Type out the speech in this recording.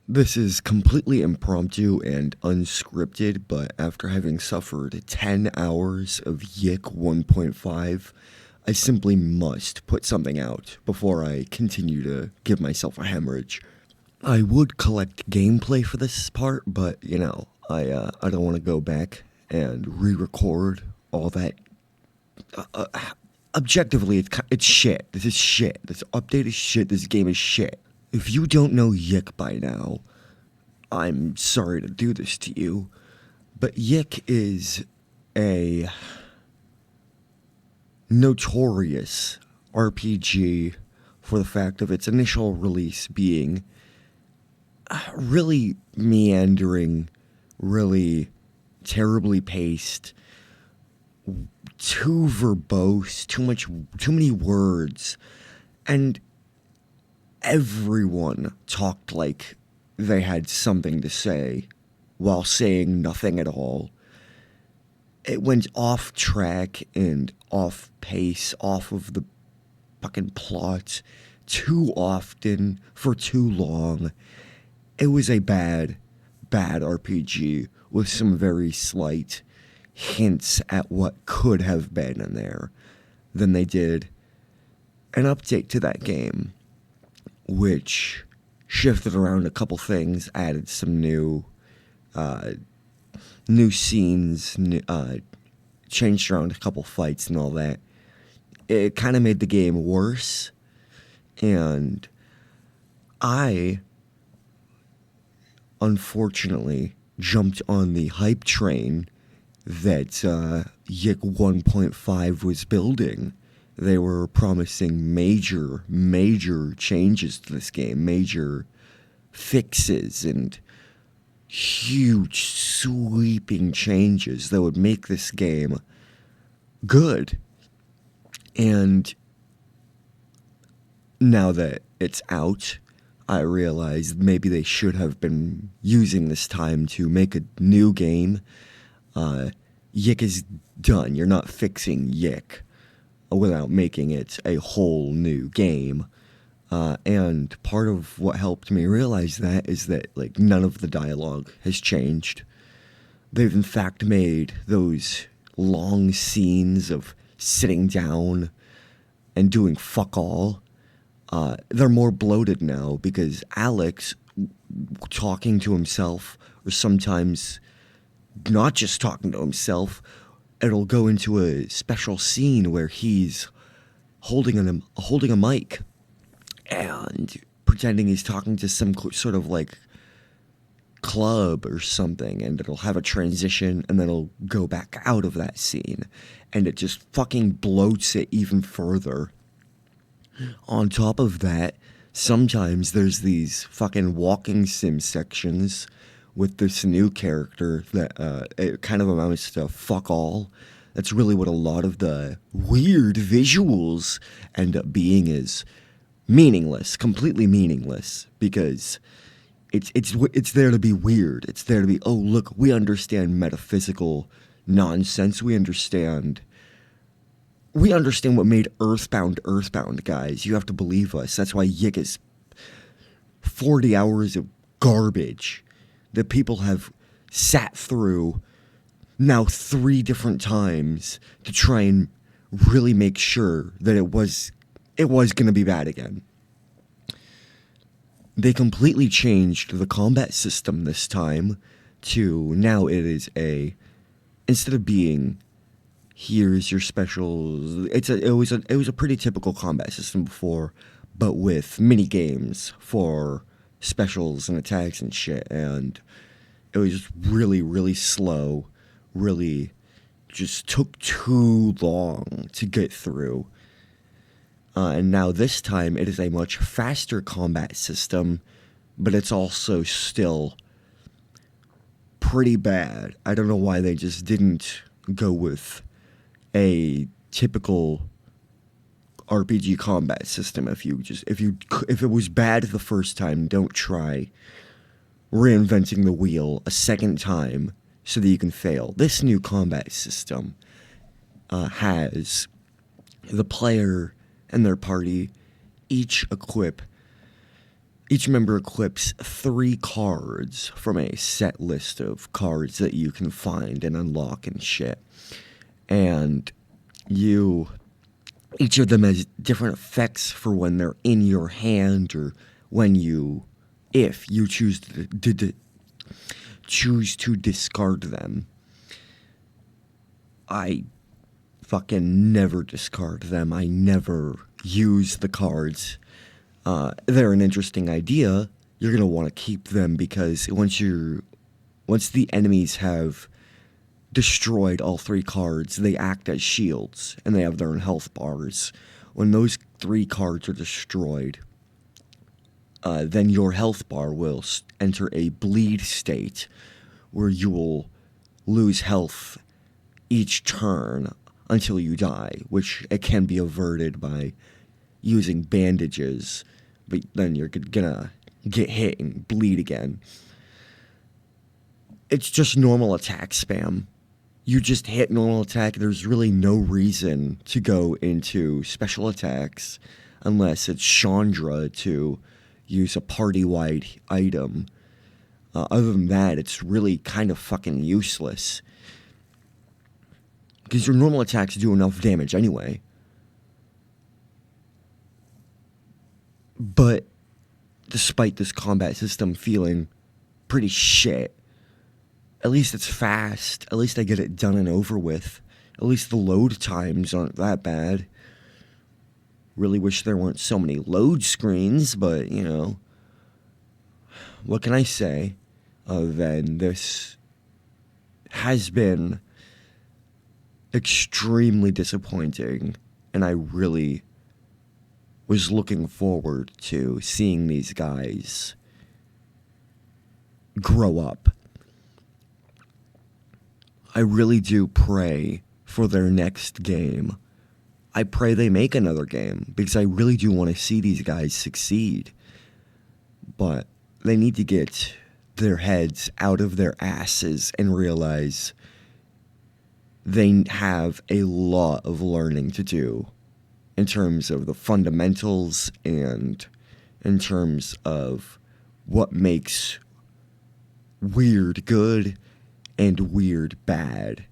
This is completely impromptu and unscripted, but after having suffered 10 hours of Yiik 1.5, I simply must put something out before I continue to give myself a hemorrhage. I would collect gameplay for this part, but I don't want to go back and re-record all that. Objectively, it's shit. This is shit. This update is shit. This game is shit. If you don't know Yiik by now, I'm sorry to do this to you, but Yiik is a notorious RPG for the fact of its initial release being really meandering, really terribly paced, too verbose, too many words, and everyone talked like they had something to say while saying nothing at all. It went off track and off pace, off of the fucking plot too often for too long. It was a bad RPG with some very slight hints at what could have been in there. Then they did an update to that game, which shifted around a couple things, added some new scenes, changed around a couple fights and all that. It kind of made the game worse, and I unfortunately jumped on the hype train that Yiik 1.5 was building. They were promising major changes to this game, major fixes and huge sweeping changes that would make this game good. And now that it's out, I realized maybe they should have been using this time to make a new game. Yiik is done. You're not fixing Yiik without making it a whole new game. And part of what helped me realize that is that none of the dialogue has changed. They've in fact made those long scenes of sitting down and doing fuck all. They're more bloated now because Alex talking to himself, or sometimes not just talking to himself, it'll go into a special scene where he's holding a mic and pretending he's talking to some sort of club or something, and it'll have a transition and then it'll go back out of that scene, and it just fucking bloats it even further. On top of that, sometimes there's these fucking walking sim sections with this new character that it kind of amounts to fuck all. That's really what a lot of the weird visuals end up being, is meaningless, completely meaningless, because it's there to be weird. It's there to be, oh look, we understand metaphysical nonsense. We understand what made Earthbound, guys. You have to believe us. That's why Yiik is 40 hours of garbage that people have sat through now 3 different times to try and really make sure that it was going to be bad again. They completely changed the combat system this time to now it is instead of being here's your specials. It was a pretty typical combat system before, but with mini games for specials and attacks and shit, and it was just really slow, really just took too long to get through. And now this time it is a much faster combat system, but it's also still pretty bad. I don't know why they just didn't go with a typical RPG combat system. If it was bad the first time, don't try reinventing the wheel a second time so that you can fail. This new combat system has the player and their party each equip Each member equips 3 cards from a set list of cards that you can find and unlock and shit. And each of them has different effects for when they're in your hand or if you choose to discard them. I fucking never discard them. I never use the cards. They're an interesting idea. You're gonna want to keep them because once the enemies have destroyed all 3 cards, they act as shields and they have their own health bars. When those 3 cards are destroyed, then your health bar will enter a bleed state where you will lose health each turn until you die, which it can be averted by using bandages, but then you're gonna get hit and bleed again. It's just normal attack spam. You just hit normal attack. There's really no reason to go into special attacks unless it's Chandra to use a party-wide item. Other than that, it's really kind of fucking useless. Because your normal attacks do enough damage anyway. But despite this combat system feeling pretty shit, at least it's fast. At least I get it done and over with. At least the load times aren't that bad. Really wish there weren't so many load screens, but, you know, what can I say other than this has been extremely disappointing, and I really was looking forward to seeing these guys grow up. I really do pray for their next game. I pray they make another game because I really do want to see these guys succeed. But they need to get their heads out of their asses and realize they have a lot of learning to do in terms of the fundamentals and in terms of what makes weird good and weird bad.